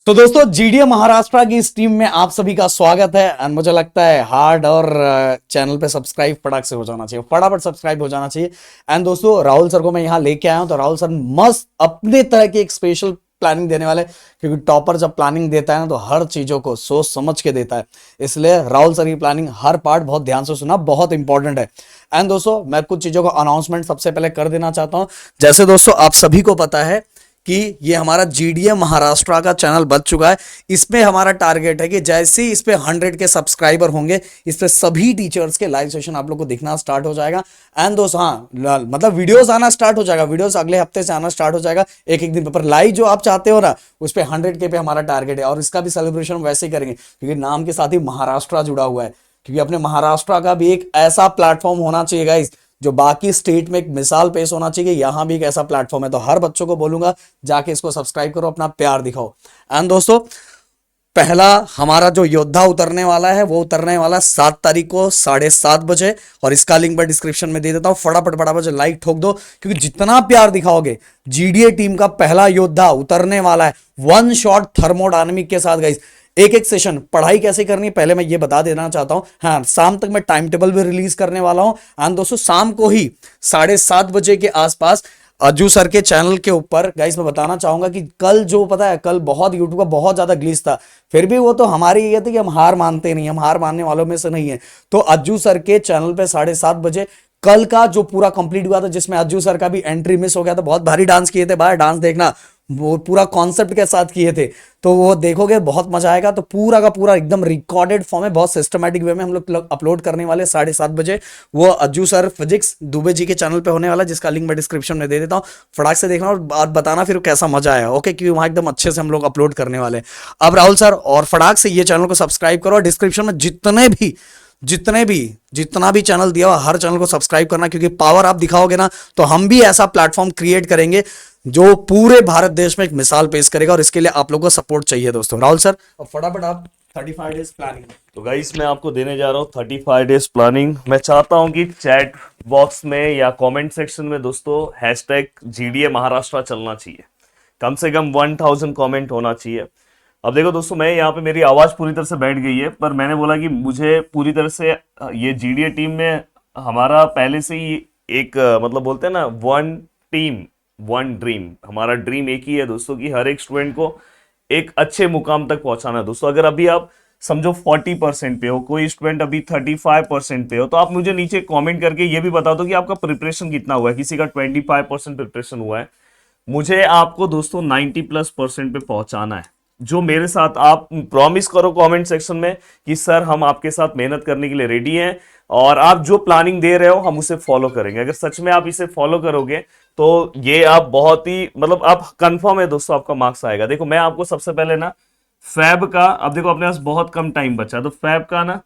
तो दोस्तों जीडीए महाराष्ट्र की इस टीम में आप सभी का स्वागत है एंड मुझे लगता है हार्ड और चैनल पे सब्सक्राइब फटाक से हो जाना चाहिए, फटाफट सब्सक्राइब हो जाना चाहिए। एंड दोस्तों राहुल सर को मैं यहाँ लेके आया हूँ, तो राहुल सर मस्त अपने तरह की एक स्पेशल प्लानिंग देने वाले, क्योंकि टॉपर जब प्लानिंग देता है ना तो हर चीजों को सोच समझ के देता है। इसलिए राहुल सर की प्लानिंग हर पार्ट बहुत ध्यान से सुना, बहुत इंपॉर्टेंट है। एंड दोस्तों मैं कुछ चीजों का अनाउंसमेंट सबसे पहले कर देना चाहता हूं। जैसे दोस्तों आप सभी को पता है कि ये हमारा जीडीए महाराष्ट्र का चैनल बच चुका है। इसमें हमारा टारगेट है कि जैसे ही इस पे 100 के सब्सक्राइबर होंगे, इस पे सभी टीचर्स के लाइव सेशन आप लोग को दिखना स्टार्ट हो जाएगा। एंड दोस्त हाँ, मतलब वीडियोस आना स्टार्ट हो जाएगा, वीडियोस अगले हफ्ते से आना स्टार्ट हो जाएगा, एक एक दिन पर लाइव जो आप चाहते हो ना, उस पे 100 के पे हमारा टारगेट है। और इसका भी सेलिब्रेशन वैसे ही करेंगे, क्योंकि नाम के साथ ही महाराष्ट्र जुड़ा हुआ है। क्योंकि अपने महाराष्ट्र का भी एक ऐसा प्लेटफॉर्म होना चाहिए गाइस, जो बाकी स्टेट में एक मिसाल पेश होना चाहिए, यहां भी एक ऐसा प्लेटफॉर्म है। तो हर बच्चों को बोलूंगा जाके इसको सब्सक्राइब करो, अपना प्यार दिखाओ। एंड दोस्तों पहला हमारा जो योद्धा उतरने वाला है वो उतरने वाला 7 तारीख को 7:30 बजे, और इसका लिंक मैं डिस्क्रिप्शन में दे देता हूं। फटाफट फटाफट लाइक ठोक दो, क्योंकि जितना प्यार दिखाओगे जीडीए टीम का पहला योद्धा उतरने वाला है वन शॉट थर्मोडायनेमिक के साथ। गाइस एक एक सेशन पढ़ाई कैसे करनी है पहले मैं ये बता देना चाहता हूं। हाँ, शाम तक मैं टाइम टेबल भी रिलीज करने वाला हूं। एंड दोस्तों शाम को ही 7:30 बजे के आसपास अज्जू सर के चैनल के ऊपर गाइस मैं बताना चाहूंगा कि कल जो पता है, कल बहुत यूट्यूब का बहुत ज्यादा ग्लिच था, फिर भी वो तो हमारी ये थी कि हम हार मानते नहीं, हम हार मानने वालों में से नहीं है। तो अज्जू सर के चैनल पे 7:30 बजे कल का जो पूरा कंप्लीट हुआ था, जिसमें अज्जू सर का भी एंट्री मिस हो गया था, बहुत भारी डांस किए थे भाई, डांस देखना, वो पूरा कॉन्सेप्ट के साथ किए थे, तो वो देखोगे बहुत मजा आएगा। तो पूरा का पूरा एकदम रिकॉर्डेड फॉर्म है, बहुत सिस्टमैटिक वे में हम लोग अपलोड करने वाले 7:30 बजे। वो अज्जू सर फिजिक्स दुबे जी के चैनल पे होने वाला, जिसका लिंक मैं डिस्क्रिप्शन में दे देता हूँ। फटाक से देखना और बात बताना फिर कैसा मजा आया, ओके, क्योंकि वहां एकदम अच्छे से हम लोग अपलोड करने वाले हैं। अब राहुल सर और फटाक से ये चैनल को सब्सक्राइब करो, और डिस्क्रिप्शन में जितना भी चैनल दिया हुआ हर चैनल को सब्सक्राइब करना, क्योंकि पावर आप दिखाओगे ना तो हम भी ऐसा प्लेटफॉर्म क्रिएट करेंगे जो पूरे भारत देश में एक मिसाल पेश करेगा, और इसके लिए आप लोगों को सपोर्ट चाहिए दोस्तों। राहुल सर अब फटाफट आप 35 डेज प्लानिंग। तो गाइस मैं आपको देने जा रहा हूँ 35 डेज प्लानिंग। मैं चाहता हूँ कि चैट बॉक्स में या कमेंट सेक्शन में दोस्तों हैशटैग जीडीए महाराष्ट्र चलना चाहिए, कम से कम 1000 कमेंट होना चाहिए। अब देखो दोस्तों, मैं यहाँ पे मेरी आवाज़ पूरी तरह से बैठ गई है, पर मैंने बोला कि मुझे पूरी तरह से ये जीडीए टीम में हमारा पहले से ही एक मतलब बोलते हैं ना, वन टीम वन ड्रीम। हमारा ड्रीम एक ही है दोस्तों कि हर एक स्टूडेंट को एक अच्छे मुकाम तक पहुंचाना है दोस्तों। अगर अभी आप समझो 40% पे हो, कोई स्टूडेंट अभी 35% पे हो, तो आप मुझे नीचे कमेंट करके ये भी बता दो कि आपका प्रिपरेशन कितना हुआ है। किसी का 25% प्रिपरेशन हुआ है, मुझे आपको दोस्तों 90+% पे पहुंचाना है। जो मेरे साथ आप प्रॉमिस करो कमेंट सेक्शन में कि सर हम आपके साथ मेहनत करने के लिए रेडी हैं, और आप जो प्लानिंग दे रहे हो हम उसे फॉलो करेंगे। अगर सच में आप इसे फॉलो करोगे तो ये आप बहुत ही मतलब आप कंफर्म है दोस्तों आपका मार्क्स आएगा। देखो मैं आपको सबसे पहले ना फैब का, अब देखो अपने पास बहुत कम टाइम बचा, तो फैब का ना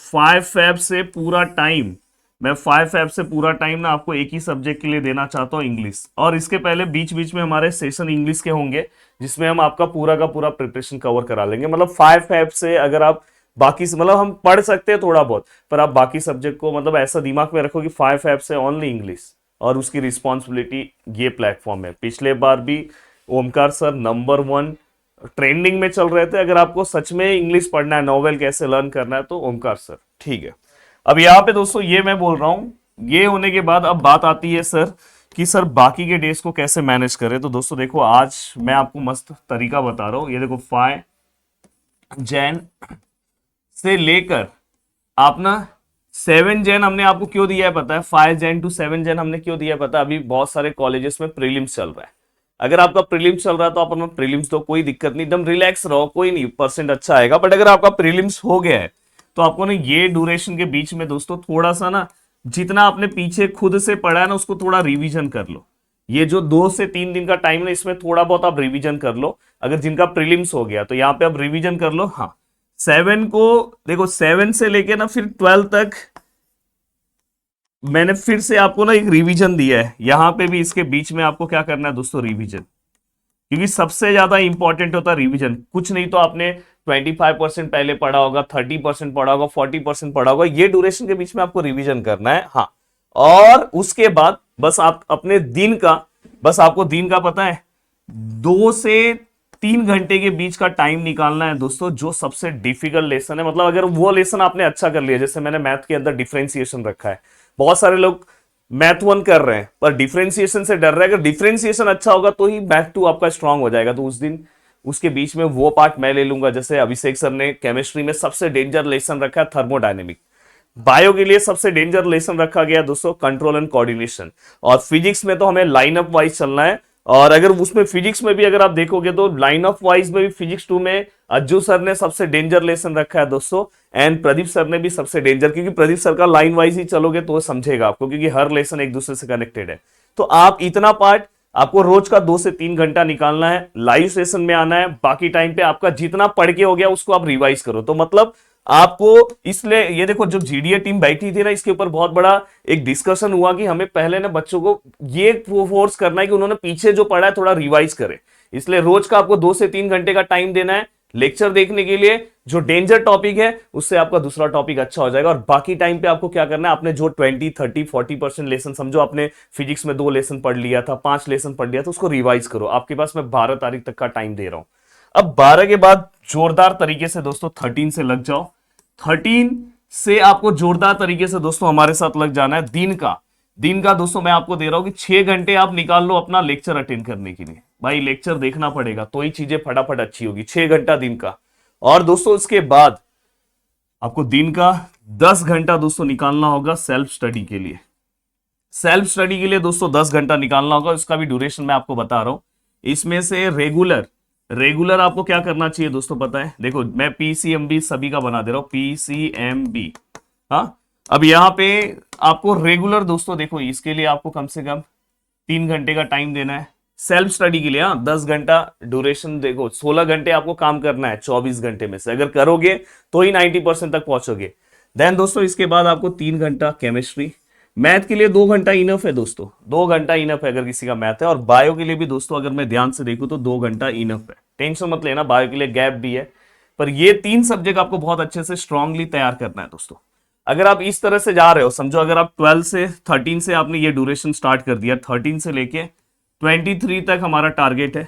5 फैब से पूरा टाइम, मैं 5 फैब से पूरा टाइम ना आपको एक ही सब्जेक्ट के लिए देना चाहता हूँ, इंग्लिश। और इसके पहले बीच बीच में हमारे सेशन इंग्लिश के होंगे, जिसमें हम आपका पूरा का पूरा प्रिपरेशन कवर करा लेंगे। मतलब 5 फैब से अगर आप बाकी से मतलब हम पढ़ सकते हैं थोड़ा बहुत, पर आप बाकी सब्जेक्ट को मतलब ऐसा दिमाग में रखो कि 5 फैब से ओनली इंग्लिश, और उसकी रिस्पॉन्सिबिलिटी ये प्लेटफॉर्म है। पिछले बार भी ओमकार सर नंबर 1 ट्रेंडिंग में चल रहे थे। अगर आपको सच में इंग्लिश पढ़ना है, नॉवेल कैसे लर्न करना है, तो ओमकार सर, ठीक है। अब यहाँ पे दोस्तों ये मैं बोल रहा हूँ, ये होने के बाद अब बात आती है सर कि सर बाकी के डेज को कैसे मैनेज करें। तो दोस्तों देखो आज मैं आपको मस्त तरीका बता रहा हूँ। ये देखो 5 जैन से लेकर आप ना 7 जैन हमने आपको क्यों दिया है पता है? 5 जैन टू 7 जैन हमने क्यों दिया है पता है? अभी बहुत सारे कॉलेजेस में प्रीलिम्स चल रहा है। अगर आपका प्रीलिम्स चल रहा है तो आप अपना प्रीलिम्स दो, कोई दिक्कत नहीं, एकदम रिलैक्स रहो, कोई नहीं, परसेंट अच्छा आएगा। बट अगर आपका प्रीलिम्स हो गया है तो आपको ना ये ड्यूरेशन के बीच में दोस्तों थोड़ा सा ना, जितना आपने पीछे खुद से पढ़ा है ना उसको थोड़ा रिवीजन कर लो। ये जो 2 से 3 दिन का टाइम है, इसमें थोड़ा बहुत आप रिवीजन कर लो। अगर जिनका प्रीलिम्स हो गया तो यहाँ पे आप रिवीजन कर लो। हाँ 7 को देखो, 7 से लेके ना फिर 12 तक मैंने फिर से आपको ना एक रिवीजन दिया है। यहां पे भी इसके बीच में आपको क्या करना है दोस्तों, रिवीजन, क्योंकि सबसे ज्यादा इंपॉर्टेंट होता है रिवीजन। कुछ नहीं तो आपने 25% पहले पढ़ा होगा, 30% पढ़ा होगा, 40% पढ़ा होगा, ये ड्यूरेशन के बीच में आपको रिवीजन करना है। हाँ, और उसके बाद बस आप अपने दिन का, बस आपको दिन का पता है 2 से 3 घंटे के बीच का टाइम निकालना है दोस्तों, जो सबसे डिफिकल्ट लेसन है। मतलब अगर वो लेसन आपने अच्छा कर लिया, जैसे मैंने मैथ के अंदर डिफरेंशिएशन रखा है, बहुत सारे लोग मैथ 1 कर रहे हैं पर डिफरेंशिएशन से डर रहे हैं। अगर डिफरेंशिएशन अच्छा होगा तो ही मैथ 2 आपका स्ट्रांग हो जाएगा। तो उस दिन उसके बीच में वो पार्ट मैं ले लूंगा। जैसे अभिषेक सर ने केमिस्ट्री में सबसे डेंजर लेसन रखा है थर्मोडायनेमिक, बायो के लिए सबसे डेंजर लेसन रखा गया दोस्तों कंट्रोल एंड कोऑर्डिनेशन, और फिजिक्स में तो हमें लाइन अप वाइज चलना है। और अगर उसमें फिजिक्स में भी अगर आप देखोगे तो लाइन ऑफ वाइज में भी फिजिक्स 2 में अज्जू सर ने सबसे डेंजर लेसन रखा है दोस्तों, एंड प्रदीप सर ने भी सबसे डेंजर, क्योंकि प्रदीप सर का लाइन वाइज ही चलोगे तो वो समझेगा आपको, क्योंकि हर लेसन एक दूसरे से कनेक्टेड है। तो आप इतना पार्ट आपको रोज का 2 से 3 घंटा निकालना है, लाइव सेशन में आना है। बाकी टाइम पे आपका जितना पढ़ के हो गया उसको आप रिवाइज करो। तो मतलब आपको इसलिए ये देखो, जो जीडीए टीम बैठी थी ना, इसके ऊपर बहुत बड़ा एक डिस्कशन हुआ कि हमें पहले ना बच्चों को ये फोर्स करना है कि उन्होंने पीछे जो पढ़ा है थोड़ा रिवाइज करे। इसलिए रोज का आपको 2 से 3 घंटे का टाइम देना है लेक्चर देखने के लिए। जो डेंजर टॉपिक है उससे आपका दूसरा टॉपिक अच्छा हो जाएगा। और बाकी टाइम पे आपको क्या करना है, आपने जो 20, 30, 40% लेसन, समझो आपने फिजिक्स में 2 लेसन पढ़ लिया था, 5 लेसन पढ़ लिया था, उसको रिवाइज करो। आपके पास मैं 12 तारीख तक का टाइम दे रहा हूं। अब 12 के बाद जोरदार तरीके से दोस्तों 13 से लग जाओ। 13 से आपको जोरदार तरीके से दोस्तों हमारे साथ लग जाना है। दिन का दोस्तों मैं आपको दे रहा हूं कि 6 घंटे आप निकाल लो अपना लेक्चर अटेंड करने के लिए। भाई लेक्चर देखना पड़ेगा तो ही चीजें फटाफट अच्छी होगी। 6 घंटा दिन का। और दोस्तों इसके बाद आपको दिन का 10 घंटा दोस्तों निकालना होगा सेल्फ स्टडी के लिए। सेल्फ स्टडी के लिए दोस्तों 10 घंटा निकालना होगा। इसका भी ड्यूरेशन मैं आपको बता रहा हूं। इसमें से रेगुलर आपको क्या करना चाहिए दोस्तों पता है, देखो मैं पीसीएमबी सभी का बना दे रहा हूं, पीसीएमबी। हाँ, अब यहां पे आपको रेगुलर दोस्तों देखो, इसके लिए आपको कम से कम 3 घंटे का टाइम देना है सेल्फ स्टडी के लिए। हाँ, 10 घंटा ड्यूरेशन, देखो 16 घंटे आपको काम करना है 24 घंटे में से। अगर करोगे तो ही 90% तक पहुंचोगे। देन दोस्तों इसके बाद आपको 3 घंटा केमिस्ट्री। मैथ के लिए 2 घंटा इनफ है दोस्तों, 2 घंटा इनफ है अगर किसी का मैथ है। और बायो के लिए भी दोस्तों अगर मैं ध्यान से देखूं तो 2 घंटा इनफ है। टेंशन मत लेना, बायो के लिए गैप भी है। पर ये 3 सब्जेक्ट आपको बहुत अच्छे से स्ट्रांगली तैयार करना है दोस्तों। अगर आप इस तरह से जा रहे हो, समझो अगर आप 13 से आपने ये ड्यूरेशन स्टार्ट कर दिया, 13 से लेके 23 तक हमारा टारगेट है।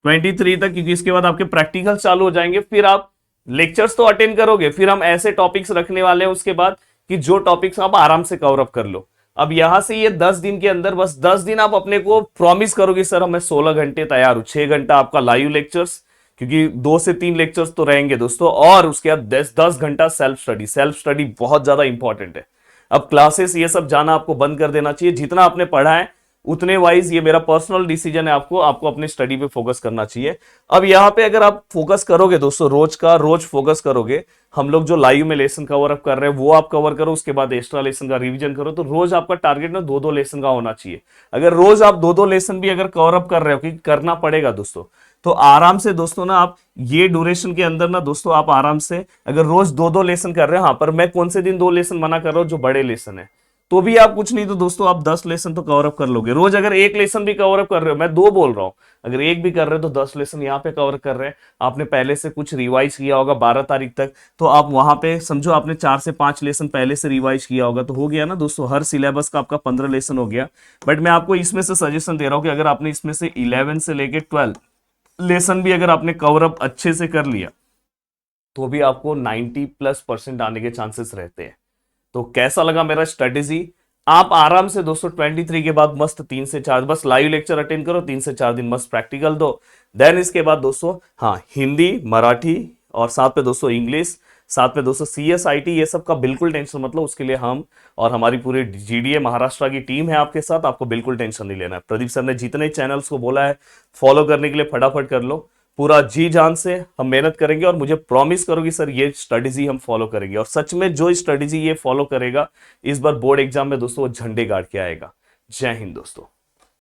23 तक, क्योंकि इसके बाद आपके प्रैक्टिकल चालू हो जाएंगे। फिर आप लेक्चर्स तो अटेंड करोगे, फिर हम ऐसे टॉपिक्स रखने वाले हैं उसके बाद कि जो टॉपिक्स आप आराम से कवर अप कर लो। अब यहां से ये 10 दिन के अंदर, बस 10 दिन आप अपने को प्रॉमिस करोगे सर हमें 16 घंटे तैयार हूं। 6 घंटा आपका लाइव लेक्चर्स, क्योंकि 2 से 3 लेक्चर्स तो रहेंगे दोस्तों, और उसके बाद 10 घंटा सेल्फ स्टडी। सेल्फ स्टडी बहुत ज्यादा इंपॉर्टेंट है। अब क्लासेस ये सब जाना आपको बंद कर देना चाहिए। जितना आपने पढ़ा है उतने वाइज, ये मेरा पर्सनल डिसीजन है, आपको अपने स्टडी पे फोकस करना चाहिए। अब यहाँ पे अगर आप फोकस करोगे दोस्तों, रोज फोकस करोगे, हम लोग जो लाइव में लेसन कवर अप कर रहे हैं वो आप कवर करो, उसके बाद एक्स्ट्रा लेसन का रिवीजन करो। तो रोज आपका टारगेट ना 2-2 लेसन का होना चाहिए। अगर रोज आप 2-2 लेसन भी अगर कवर अप कर रहे हो, क्योंकि करना पड़ेगा दोस्तों, तो आराम से दोस्तों ना आप ये ड्यूरेशन के अंदर ना दोस्तों आप आराम से अगर रोज 2-2 लेसन कर रहे हो। हाँ, पर मैं कौन से दिन 2 लेसन मना कर रहा हूं, जो बड़े लेसन है, तो भी आप कुछ नहीं तो दोस्तों आप 10 लेसन तो कवर अप कर लोगे। रोज अगर 1 लेसन भी कवर अप कर रहे हो, मैं 2 बोल रहा हूं, अगर 1 भी कर रहे हो तो 10 लेसन यहाँ पे कवर कर रहे हैं। आपने पहले से कुछ रिवाइज किया होगा 12 तारीख तक, तो आप वहां पे समझो आपने 4 से 5 लेसन पहले से रिवाइज किया होगा, तो हो गया ना दोस्तों, हर सिलेबस का आपका 15 लेसन हो गया। बट मैं आपको इसमें से सजेशन दे रहा हूं कि अगर आपने इसमें से 11 से लेके 12 लेसन भी अगर आपने कवर अप अच्छे से कर लिया, तो भी आपको 90+% आने के चांसेस रहते हैं। तो कैसा लगा मेरा स्ट्रेटेजी? आप आराम से दोस्तों 23 के बाद मस्त 3 से 4 बस लाइव लेक्चर अटेंड करो, 3 से 4 दिन मस्त प्रैक्टिकल दो। देन इसके बाद दोस्तों हाँ, हिंदी, मराठी और साथ पे दोस्तों इंग्लिश, साथ में दोस्तों CSIT, ये सब का बिल्कुल टेंशन मतलब, उसके लिए हम और हमारी पूरी GDA महाराष्ट्र की टीम है आपके साथ। आपको बिल्कुल टेंशन नहीं लेना है। प्रदीप सर ने जितने चैनल्स को बोला है फॉलो करने के लिए फटाफट कर लो। पूरा जी जान से हम मेहनत करेंगे और मुझे प्रॉमिस करो कि सर ये स्ट्रेटेजी हम फॉलो करेंगे। और सच में जो स्ट्रेटेजी ये फॉलो करेगा, इस बार बोर्ड एग्जाम में दोस्तों वो झंडे गाड़ के आएगा। जय हिंद दोस्तों।